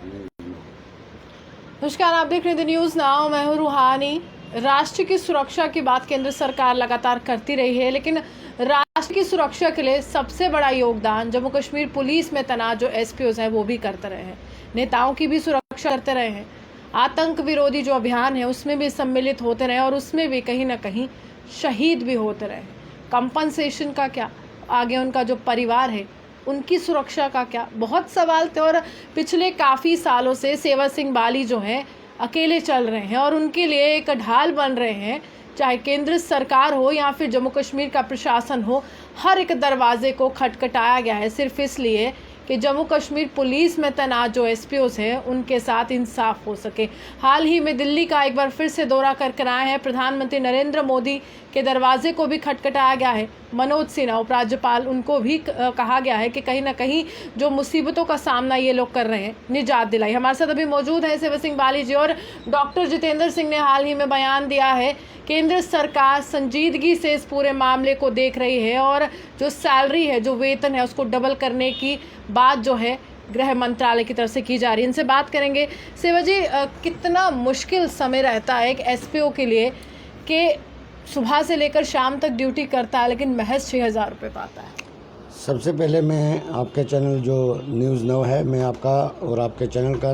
नमस्कार, आप देख रहे थे न्यूज़ नाउ। मैं हूं रूहानी। राष्ट्र की सुरक्षा की बात केंद्र सरकार लगातार करती रही है, लेकिन राष्ट्र की सुरक्षा के लिए सबसे बड़ा योगदान जम्मू कश्मीर पुलिस में तैनात जो एसपीओ हैं वो भी करते रहे हैं। नेताओं की भी सुरक्षा करते रहे हैं। आतंक विरोधी जो अभियान है उसमें भी सम्मिलित होते रहे और उसमें भी कहीं ना कहीं शहीद भी होते रहे। कंपनसेशन का क्या, आगे उनका जो परिवार है उनकी सुरक्षा का क्या, बहुत सवाल थे। और पिछले काफ़ी सालों से सेवा सिंह बाली जो हैं अकेले चल रहे हैं और उनके लिए एक ढाल बन रहे हैं। चाहे केंद्र सरकार हो या फिर जम्मू कश्मीर का प्रशासन हो, हर एक दरवाजे को खटखटाया गया है सिर्फ इसलिए कि जम्मू कश्मीर पुलिस में तैनात जो एसपीओस हैं उनके साथ इंसाफ हो सके। हाल ही में दिल्ली का एक बार फिर से दौरा करके आए हैं प्रधानमंत्री नरेंद्र मोदी के दरवाजे को भी खटखटाया गया है। मनोज सिन्हा उपराज्यपाल, उनको भी कहा गया है कि कहीं ना कहीं जो मुसीबतों का सामना ये लोग कर रहे हैं, निजात दिलाई। हमारे साथ अभी मौजूद है सेवा सिंह बाली जी और डॉक्टर जितेंद्र सिंह ने हाल ही में बयान दिया है केंद्र सरकार संजीदगी से इस पूरे मामले को देख रही है और जो सैलरी है, जो वेतन है, उसको डबल करने की बात जो है गृह मंत्रालय की तरफ से की जा रही है। इनसे बात करेंगे। सेवा जी, कितना मुश्किल समय रहता है एक एसपीओ के लिए कि सुबह से लेकर शाम तक ड्यूटी करता है लेकिन महज 6,000 रुपये पाता है? सबसे पहले मैं आपके चैनल जो न्यूज़ नाउ है, मैं आपका और आपके चैनल का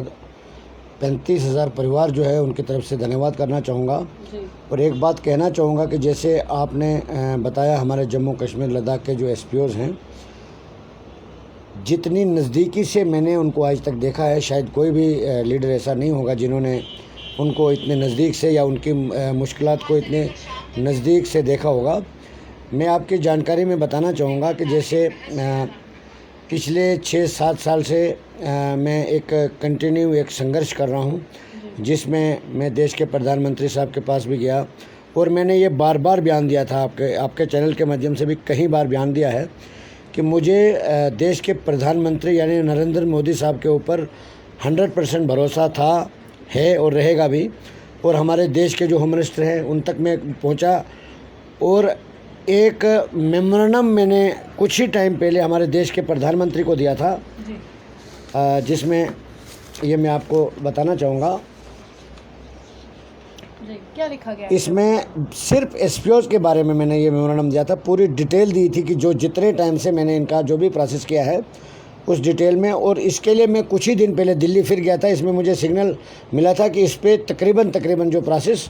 35,000 परिवार जो है उनकी तरफ से धन्यवाद करना चाहूँगा। और एक बात कहना चाहूँगा कि जैसे आपने बताया, हमारे जम्मू कश्मीर लद्दाख के जो एसपीओज़ हैं, जितनी नज़दीकी से मैंने उनको आज तक देखा है, शायद कोई भी लीडर ऐसा नहीं होगा जिन्होंने उनको इतने नज़दीक से या उनकी मुश्किलात को इतने नज़दीक से देखा होगा। मैं आपकी जानकारी में बताना चाहूँगा कि जैसे पिछले 6-7 साल से मैं एक कंटिन्यू एक संघर्ष कर रहा हूँ, जिसमें मैं देश के प्रधानमंत्री साहब के पास भी गया और मैंने ये बार बार बयान दिया था, आपके चैनल के माध्यम से भी कई बार बयान दिया है कि मुझे देश के प्रधानमंत्री यानी नरेंद्र मोदी साहब के ऊपर 100% भरोसा था, है और रहेगा भी। और हमारे देश के जो होम मिनिस्टर हैं उन तक मैं पहुंचा और एक मेमोरेंडम मैंने कुछ ही टाइम पहले हमारे देश के प्रधानमंत्री को दिया था, जिसमें ये मैं आपको बताना चाहूँगा। क्या लिखा गया? इसमें सिर्फ एसपीओज़ के बारे में मैंने ये मेमोरेंडम दिया था, पूरी डिटेल दी थी कि जो जितने टाइम से मैंने इनका जो भी प्रोसेस किया है उस डिटेल में। और इसके लिए मैं कुछ ही दिन पहले दिल्ली फिर गया था। इसमें मुझे सिग्नल मिला था कि इस पर तकरीबन जो प्रोसेस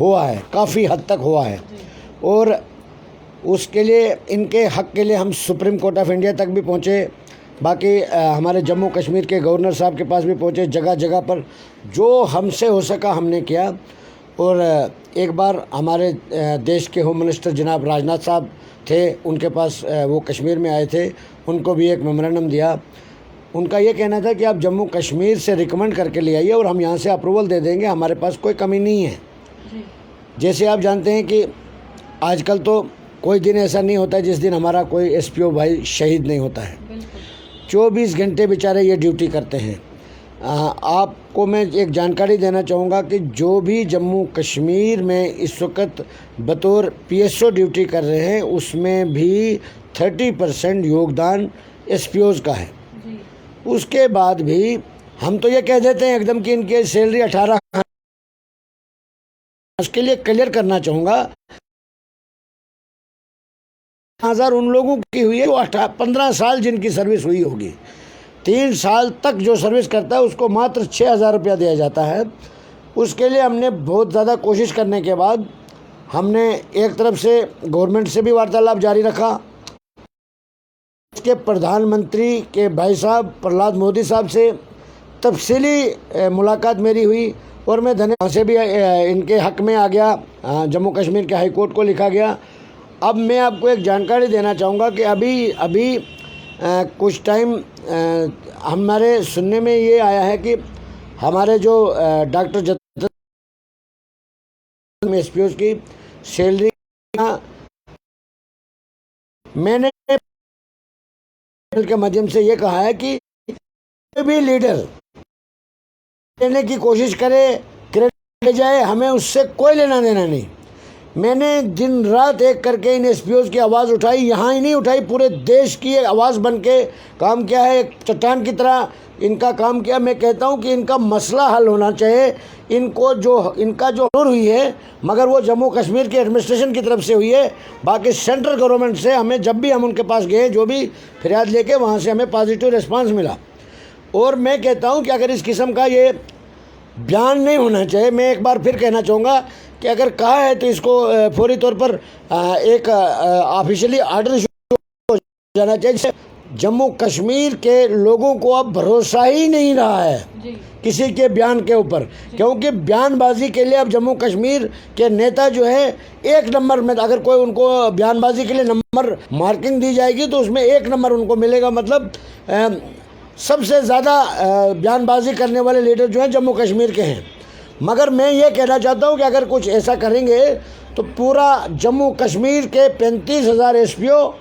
हुआ है काफ़ी हद तक हुआ है और उसके लिए इनके हक़ के लिए हम सुप्रीम कोर्ट ऑफ इंडिया तक भी पहुँचे। बाकी हमारे जम्मू कश्मीर के गवर्नर साहब के पास भी पहुँचे। जगह जगह पर जो हमसे हो सका हमने किया। और एक बार हमारे देश के होम मिनिस्टर जनाब राजनाथ साहब थे, उनके पास वो कश्मीर में आए थे, उनको भी एक मेमोरेंडम दिया। उनका ये कहना था कि आप जम्मू कश्मीर से रिकमेंड करके ले आइए और हम यहाँ से अप्रूवल दे देंगे, हमारे पास कोई कमी नहीं है। जैसे आप जानते हैं कि आजकल तो कोई दिन ऐसा नहीं होता जिस दिन हमारा कोई एसपीओ भाई शहीद नहीं होता है। 24 घंटे बेचारे ये ड्यूटी करते हैं। आपको मैं एक जानकारी देना चाहूँगा कि जो भी जम्मू कश्मीर में इस वक्त बतौर पीएसओ ड्यूटी कर रहे हैं उसमें भी 30% योगदान एसपीओज़ का है। उसके बाद भी हम तो ये कह देते हैं एकदम कि इनकी सैलरी 18। उसके लिए क्लियर करना चाहूँगा, 1000 उन लोगों की हुई है जो 15 साल जिनकी सर्विस हुई होगी। 3 साल तक जो सर्विस करता है उसको मात्र 6,000 रुपया दिया जाता है। उसके लिए हमने बहुत ज़्यादा कोशिश करने के बाद हमने एक तरफ से गवर्नमेंट से भी वार्तालाप जारी रखा। उसके प्रधानमंत्री के भाई साहब प्रहलाद मोदी साहब से तफसीली मुलाकात मेरी हुई और मैं धन्यवाद से भी इनके हक़ में आ गया। जम्मू कश्मीर के हाई कोर्ट को लिखा गया। अब मैं आपको एक जानकारी देना चाहूँगा कि अभी कुछ टाइम हमारे सुनने में ये आया है कि हमारे जो डॉक्टर जितेंद्र एसपीओज़ की सैलरी, मैंने के माध्यम से ये कहा है कि कोई भी लीडर लेने की कोशिश करे, क्रेडिट ले जाए, हमें उससे कोई लेना देना नहीं। मैंने दिन रात एक करके इन एसपीओ की आवाज़ उठाई, यहाँ ही नहीं उठाई, पूरे देश की आवाज़ बन के काम किया है, एक चट्टान की तरह इनका काम किया। मैं कहता हूँ कि इनका मसला हल होना चाहिए। इनका जो हुई है, मगर वो जम्मू कश्मीर के एडमिनिस्ट्रेशन की तरफ से हुई है। बाकी सेंट्रल गवर्नमेंट से हमें, जब भी हम उनके पास गए, जो भी फरियाद लेके, वहाँ से हमें पॉजिटिव रिस्पांस मिला। और मैं कहता हूँ कि अगर इस किस्म का ये बयान नहीं होना चाहिए। मैं एक बार फिर कहना चाहूँगा कि अगर कहा है तो इसको फौरी तौर पर एक ऑफिशियली आर्डर हो जाना चाहिए। जम्मू कश्मीर के लोगों को अब भरोसा ही नहीं रहा है किसी के बयान के ऊपर, क्योंकि बयानबाजी के लिए अब जम्मू कश्मीर के नेता जो है एक नंबर में, अगर कोई उनको बयानबाजी के लिए नंबर मार्किंग दी जाएगी तो उसमें एक नंबर उनको मिलेगा। मतलब सबसे ज़्यादा बयानबाजी करने वाले लीडर जो हैं जम्मू कश्मीर के हैं। मगर मैं ये कहना चाहता हूँ कि अगर कुछ ऐसा करेंगे तो पूरा जम्मू कश्मीर के 35,000 एसपीओ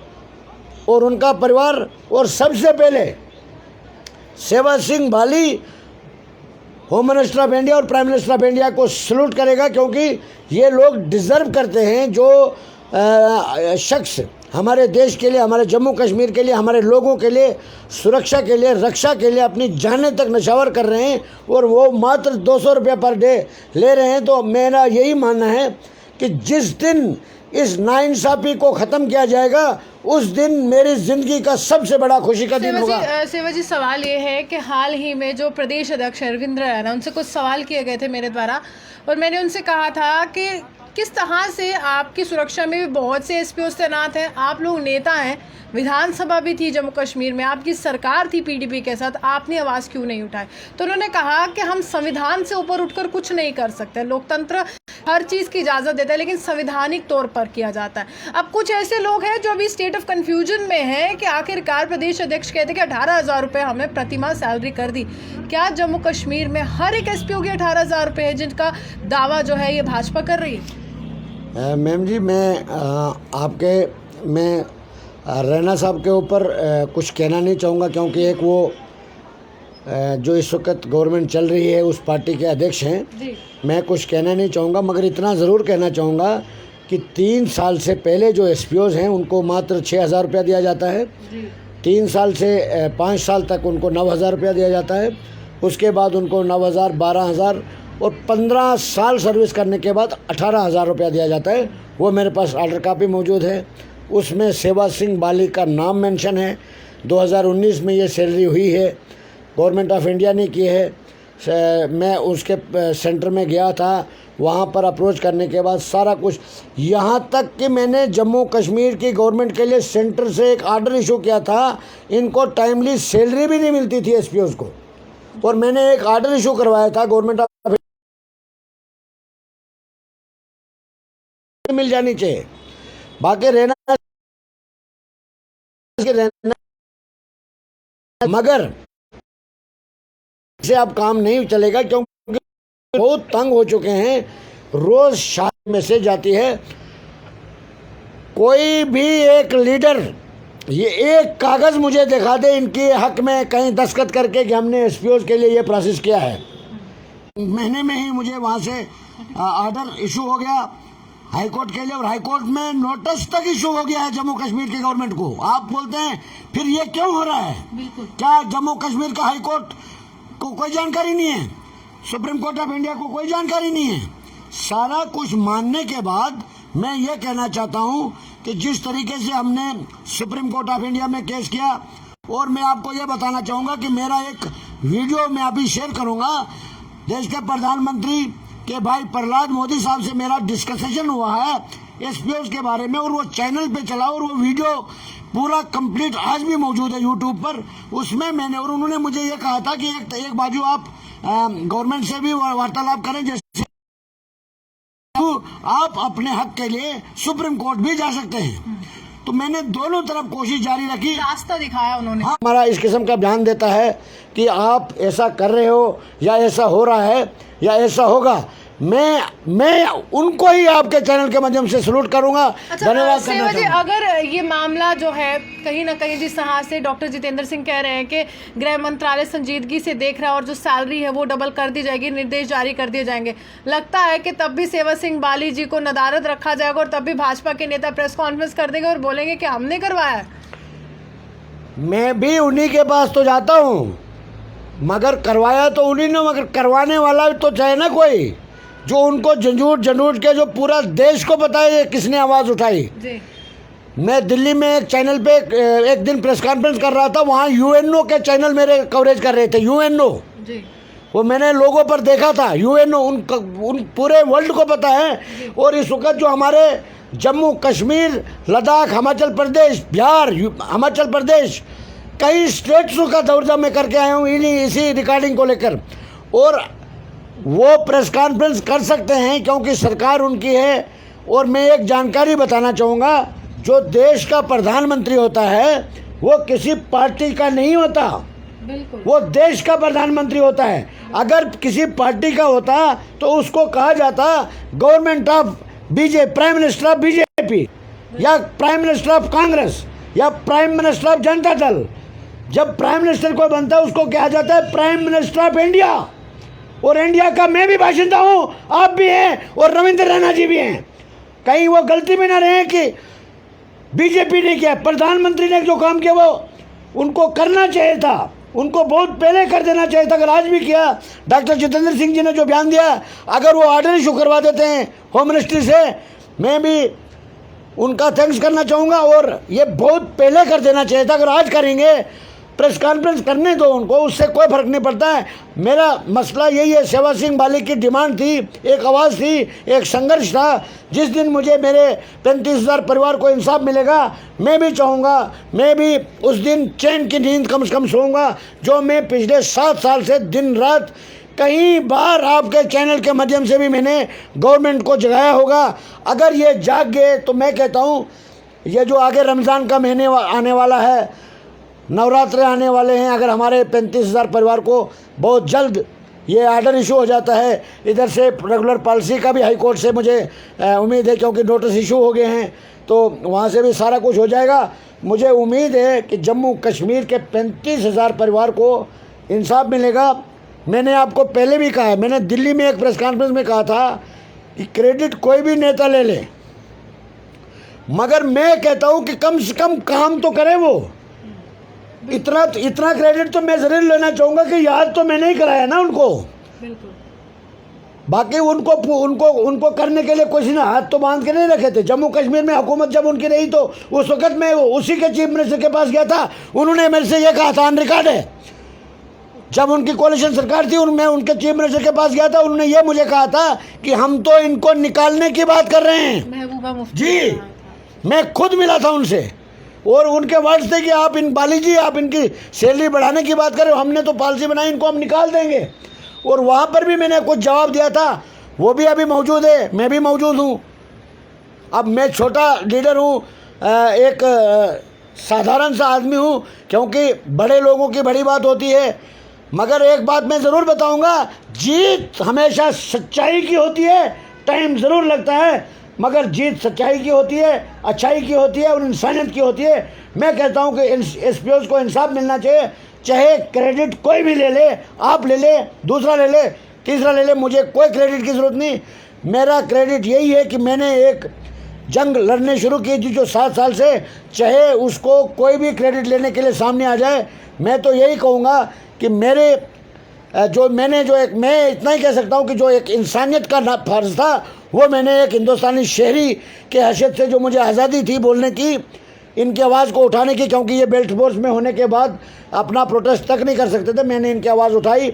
और उनका परिवार, और सबसे पहले सेवा सिंह बाली, होम मिनिस्टर ऑफ इंडिया और प्राइम मिनिस्टर ऑफ इंडिया को सल्यूट करेगा, क्योंकि ये लोग डिज़र्व करते हैं। जो शख्स हमारे देश के लिए, हमारे जम्मू कश्मीर के लिए, हमारे लोगों के लिए, सुरक्षा के लिए, रक्षा के लिए अपनी जानें तक नशावर कर रहे हैं, और वो मात्र 200 रुपये पर डे ले रहे हैं। तो मेरा यही मानना है कि जिस दिन इस नाइंसाफ़ी को ख़त्म किया जाएगा, उस दिन मेरी ज़िंदगी का सबसे बड़ा खुशी का दिन होगा। सेवा जी, सवाल ये है कि हाल ही में जो प्रदेश अध्यक्ष रविंद्र रैना, उनसे कुछ सवाल किए गए थे मेरे द्वारा, और मैंने उनसे कहा था कि किस तरह से आपकी सुरक्षा में भी बहुत से एसपीओ तैनात हैं, आप लोग नेता हैं, विधानसभा भी थी जम्मू कश्मीर में, आपकी सरकार थी पीडीपी के साथ, आपने आवाज़ क्यों नहीं उठाई? तो उन्होंने कहा कि हम संविधान से ऊपर उठकर कुछ नहीं कर सकते, लोकतंत्र हर चीज़ की इजाज़त देता है, लेकिन संवैधानिक तौर पर किया जाता है। अब कुछ ऐसे लोग हैं जो अभी स्टेट ऑफ कन्फ्यूजन में हैं कि आखिरकार प्रदेश अध्यक्ष कहते हैं कि 18,000 रुपये हमें प्रतिमाह सैलरी कर दी। क्या जम्मू कश्मीर में हर एक एसपीओ की 18,000 रुपये है, जिनका दावा जो है ये भाजपा कर रही है? मैम जी, मैं रैना साहब के ऊपर कुछ कहना नहीं चाहूँगा, क्योंकि एक वो जो इस वक्त गवर्नमेंट चल रही है उस पार्टी के अध्यक्ष हैं। मैं कुछ कहना नहीं चाहूँगा, मगर इतना ज़रूर कहना चाहूँगा कि 3 साल से पहले जो एसपीओज़ हैं उनको मात्र 6,000 रुपया दिया जाता है। 3 साल से 5 साल तक उनको 9,000 रुपया दिया जाता है। उसके बाद उनको 9,000, 12,000 और 15 साल सर्विस करने के बाद 18,000 रुपया दिया जाता है। वो मेरे पास ऑर्डर कापी मौजूद है, उसमें सेवा सिंह बाली का नाम मेंशन है। 2019 में ये सैलरी हुई है, गवर्नमेंट ऑफ इंडिया ने की है। मैं उसके सेंटर में गया था, वहाँ पर अप्रोच करने के बाद सारा कुछ, यहाँ तक कि मैंने जम्मू कश्मीर की गवर्नमेंट के लिए सेंटर से एक आर्डर इशू किया था। इनको टाइमली सैलरी भी नहीं मिलती थी एसपीओज़ को, और मैंने एक आर्डर इशू करवाया था गवर्नमेंट ऑफ मिल जानी चाहिए। बाकी रहना मगर से अब काम नहीं चलेगा, क्योंकि बहुत तंग हो चुके हैं। रोज शादी मैसेज आती है, कोई भी एक लीडर ये एक कागज़ मुझे दिखा दे इनके हक में कहीं दस्तखत करके कि हमने एसपीओज़ के लिए ये प्रोसेस किया है। महीने में ही मुझे वहाँ से ऑर्डर इशू हो गया हाई कोर्ट के लिए, और हाई कोर्ट में नोटिस तक इशू हो गया है जम्मू कश्मीर की गवर्नमेंट को। आप बोलते हैं फिर ये क्यों हो रहा है? क्या जम्मू कश्मीर का हाई कोर्ट को कोई जानकारी नहीं है? सुप्रीम कोर्ट ऑफ इंडिया को कोई जानकारी नहीं है? सारा कुछ मानने के बाद मैं ये कहना चाहता हूँ कि जिस तरीके से हमने सुप्रीम कोर्ट ऑफ इंडिया में केस किया, और मैं आपको ये बताना चाहूँगा कि मेरा एक वीडियो मैं अभी शेयर करूँगा, देश के प्रधानमंत्री के भाई प्रहलाद मोदी साहब से मेरा डिस्कशन हुआ है एसपीओज़ के बारे में, और वो चैनल पे चला, और वो वीडियो पूरा कंप्लीट आज भी मौजूद है यूट्यूब पर। उसमें मैंने, और उन्होंने मुझे ये कहा था कि एक बाजू आप गवर्नमेंट से भी वार्तालाप करें, जैसे आप अपने हक के लिए सुप्रीम कोर्ट भी जा सकते हैं। तो मैंने दोनों तरफ कोशिश जारी रखी, रास्ता दिखाया उन्होंने। हाँ, हमारा इस किस्म का बयान देता है कि आप ऐसा कर रहे हो या ऐसा हो रहा है या ऐसा होगा, मैं उनको ही आपके चैनल के माध्यम से सलूट करूंगा। अच्छा, धन्यवाद सेवा करना जी, चाहूँगा। अगर ये मामला जो है कहीं ना कहीं जिस तरह से डॉक्टर जितेंद्र सिंह कह रहे हैं कि गृह मंत्रालय संजीदगी से देख रहा है और जो सैलरी है वो डबल कर दी जाएगी, निर्देश जारी कर दिए जाएंगे, लगता है कि तब भी सेवा सिंह बाली जी को नदारद रखा जाएगा और तब भी भाजपा के नेता प्रेस कॉन्फ्रेंस कर देंगे और बोलेंगे कि हमने करवाया है? मैं भी उन्हीं के पास तो जाता हूँ, मगर करवाया तो उन्हीं ने, मगर करवाने वाला तो चाहे ना कोई, जो उनको झंझूट के जो पूरा देश को पता है किसने आवाज़ उठाई। जी। मैं दिल्ली में एक चैनल पे एक दिन प्रेस कॉन्फ्रेंस कर रहा था, वहाँ यूएनओ के चैनल मेरे कवरेज कर रहे थे। यूएनओ, जी। वो मैंने लोगों पर देखा था। यूएनओ उन पूरे वर्ल्ड को पता है। और इस वक्त जो हमारे जम्मू कश्मीर, लद्दाख, हिमाचल प्रदेश, बिहार, हिमाचल प्रदेश, कई स्टेट्सों का दौरा मैं करके आया हूँ इसी रिकॉर्डिंग को लेकर। और वो प्रेस कॉन्फ्रेंस कर सकते हैं क्योंकि सरकार उनकी है। और मैं एक जानकारी बताना चाहूँगा, जो देश का प्रधानमंत्री होता है वो किसी पार्टी का नहीं होता, बिल्कुल, वो वो देश का प्रधानमंत्री होता है। अगर किसी पार्टी का होता तो उसको कहा जाता government of BJP, prime minister of BJP, या प्राइम मिनिस्टर ऑफ कांग्रेस, या prime minister of Janata Dal. जब प्राइम मिनिस्टर कोई बनता है उसको कहा जाता है प्राइम मिनिस्टर ऑफ इंडिया। और इंडिया का मैं भी बाशिंदा हूँ, आप भी हैं, और रविंद्र रैना जी भी हैं। कहीं वो गलती में ना रहे कि बीजेपी ने किया, प्रधानमंत्री ने जो काम किया वो उनको करना चाहिए था, उनको बहुत पहले कर देना चाहिए था। अगर आज भी किया, डॉक्टर जितेंद्र सिंह जी ने जो बयान दिया, अगर वो ऑर्डर इशू करवा देते हैं होम मिनिस्ट्री से, मैं भी उनका थैंक्स करना चाहूँगा। और ये बहुत पहले कर देना चाहिए था। अगर आज करेंगे, प्रेस कॉन्फ्रेंस करने दो उनको, उससे कोई फर्क नहीं पड़ता है। मेरा मसला यही है, सेवा सिंह बाली की डिमांड थी, एक आवाज़ थी, एक संघर्ष था। जिस दिन मुझे मेरे 35,000 परिवार को इंसाफ मिलेगा, मैं भी चाहूँगा, मैं भी उस दिन चैन की नींद कम से कम सोऊंगा, जो मैं पिछले 7 साल से दिन रात कई बार आपके चैनल के माध्यम से भी मैंने गवर्नमेंट को जगाया होगा। अगर ये जाग गए तो मैं कहता हूँ, ये जो आगे रमज़ान का महीने आने वाला है, नवरात्रे आने वाले हैं, अगर हमारे 35,000 परिवार को बहुत जल्द ये आर्डर इशू हो जाता है, इधर से रेगुलर पॉलिसी का भी हाई कोर्ट से मुझे उम्मीद है, क्योंकि नोटिस इशू हो गए हैं, तो वहाँ से भी सारा कुछ हो जाएगा। मुझे उम्मीद है कि जम्मू कश्मीर के 35,000 परिवार को इंसाफ मिलेगा। मैंने आपको पहले भी कहा है, मैंने दिल्ली में एक प्रेस कॉन्फ्रेंस में कहा था कि क्रेडिट कोई भी नेता ले ले, मगर मैं कहता हूँ कि कम से कम काम तो करे वो। इतना क्रेडिट तो मैं ज़रूर लेना चाहूँगा कि याद तो मैंने ही कराया ना उनको। बिल्कुल। बाकी उनको करने के लिए किसी ने हाथ तो बांध के नहीं रखे थे। जम्मू कश्मीर में हुकूमत जब उनकी रही तो उस वक्त मैं उसी के चीफ मिनिस्टर के पास गया था, उन्होंने मेरे से ये कहा था, ऑन रिकॉर्ड है, जब उनकी कोalition सरकार थी, मैं उनके चीफ मिनिस्टर के पास गया था, उन्होंने ये मुझे कहा था कि हम तो इनको निकालने की बात कर रहे हैं। महबूबा मुफ्ती जी, मैं खुद मिला था उनसे, और उनके वर्ड्स थे कि आप बाली जी, आप इनकी सैलरी बढ़ाने की बात करें, हमने तो पॉलिसी बनाई, इनको हम निकाल देंगे। और वहाँ पर भी मैंने कुछ जवाब दिया था, वो भी अभी मौजूद है, मैं भी मौजूद हूँ। अब मैं छोटा लीडर हूँ, एक साधारण सा आदमी हूँ, क्योंकि बड़े लोगों की बड़ी बात होती है। मगर एक बात मैं ज़रूर बताऊँगा, जीत हमेशा सच्चाई की होती है, टाइम ज़रूर लगता है, मगर जीत सच्चाई की होती है, अच्छाई की होती है और इंसानियत की होती है। मैं कहता हूँ कि एसपीओज़ को इंसाफ मिलना चाहिए, चाहे क्रेडिट कोई भी ले ले, आप ले ले, दूसरा ले ले, तीसरा ले ले, मुझे कोई क्रेडिट की ज़रूरत नहीं। मेरा क्रेडिट यही है कि मैंने एक जंग लड़ने शुरू की थी जो 7 साल से, चाहे उसको कोई भी क्रेडिट लेने के लिए सामने आ जाए। मैं तो यही कहूँगा कि मैं इतना ही कह सकता हूँ कि जो एक इंसानियत का फ़र्ज़ था, वो मैंने एक हिंदुस्तानी शहरी के हैसियत से जो मुझे आज़ादी थी बोलने की, इनकी आवाज़ को उठाने की, क्योंकि ये बेल्ट फोर्स में होने के बाद अपना प्रोटेस्ट तक नहीं कर सकते थे, मैंने इनकी आवाज़ उठाई।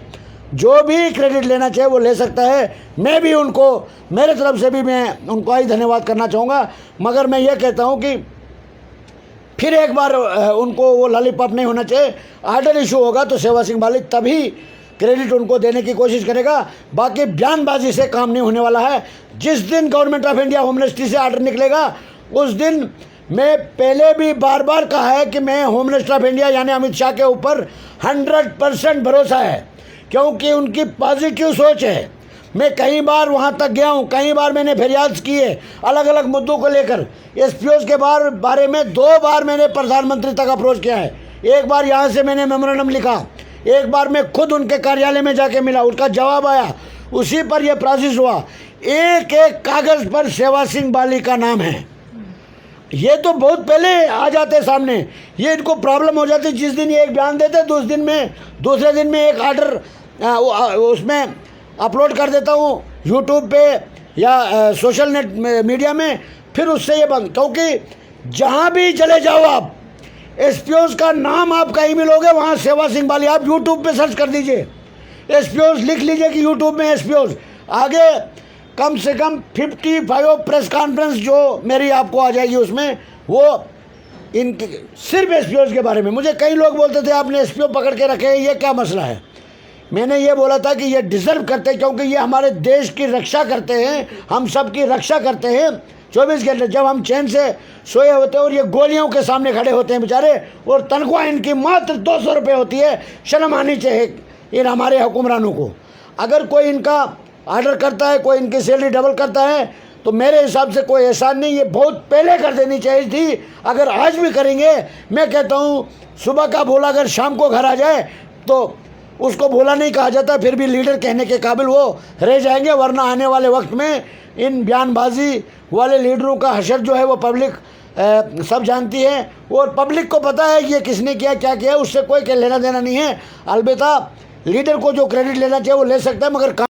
जो भी क्रेडिट लेना चाहे वो ले सकता है, मैं भी उनको, मेरे तरफ से भी मैं उनको ही धन्यवाद करना चाहूँगा। मगर मैं ये कहता हूँ कि फिर एक बार उनको वो लॉलीपॉप नहीं होना चाहिए। आर्डर इशू होगा तो सेवा सिंह बाली तभी क्रेडिट उनको देने की कोशिश करेगा, बाकी बयानबाजी से काम नहीं होने वाला है। जिस दिन government of India home ministry से आर्डर निकलेगा, उस दिन, मैं पहले भी बार बार कहा है कि मैं होम मिनिस्टर ऑफ इंडिया यानी अमित शाह के ऊपर 100% भरोसा है, क्योंकि उनकी पॉजिटिव सोच है। मैं कई बार वहाँ तक गया हूँ, कई बार मैंने फरियाद की है अलग अलग मुद्दों को लेकर। एसपीओ के बारे में 2 बार मैंने प्रधानमंत्री तक अप्रोच किया है। एक बार यहाँ से मैंने मेमोरेंडम लिखा, एक बार मैं खुद उनके कार्यालय में जाके मिला, उसका जवाब आया, उसी पर यह प्रोसेस हुआ। एक एक कागज़ पर सेवा सिंह बाली का नाम है। ये तो बहुत पहले आ जाते सामने, ये इनको प्रॉब्लम हो जाती। जिस दिन ये एक बयान देते दूसरे दिन में एक आर्डर उसमें अपलोड कर देता हूँ यूट्यूब पे या सोशल मीडिया में, फिर उससे ये बंद। क्योंकि जहाँ भी चले जाओ आप, एसपीओ का नाम आप कहीं मिलोगे वहाँ सेवा सिंह बाली। आप यूट्यूब पे सर्च कर दीजिए, एसपीओ लिख लीजिए कि यूट्यूब में एसपीओ, आगे कम से कम 55 प्रेस कॉन्फ्रेंस जो मेरी आपको आ जाएगी, उसमें वो इनके सिर्फ एसपीओ के बारे में। मुझे कई लोग बोलते थे आपने एसपीओ पकड़ के रखे हैं, ये क्या मसला है। मैंने ये बोला था कि ये डिज़र्व करते हैं, क्योंकि ये हमारे देश की रक्षा करते हैं, हम सब की रक्षा करते हैं 24 घंटे। जब हम चैन से सोए होते हैं और ये गोलियों के सामने खड़े होते हैं बेचारे, और तनख्वाह इनकी मात्र 200 रुपये होती है। शर्म आनी चाहिए इन हमारे हुक्मरानों को। अगर कोई इनका ऑर्डर करता है, कोई इनकी सैलरी डबल करता है, तो मेरे हिसाब से कोई एहसान नहीं, ये बहुत पहले कर देनी चाहिए थी। अगर आज भी करेंगे, मैं कहता हूँ सुबह का भोला अगर शाम को घर आ जाए तो उसको भोला नहीं कहा जाता, फिर भी लीडर कहने के काबिल वो रह जाएंगे। वरना आने वाले वक्त में इन बयानबाजी वाले लीडरों का हशर जो है वो पब्लिक सब जानती है, और पब्लिक को पता है ये किसने किया क्या किया, उससे कोई लेना देना नहीं है। अलबत्ता लीडर को जो क्रेडिट लेना चाहिए वो ले सकता है, मगर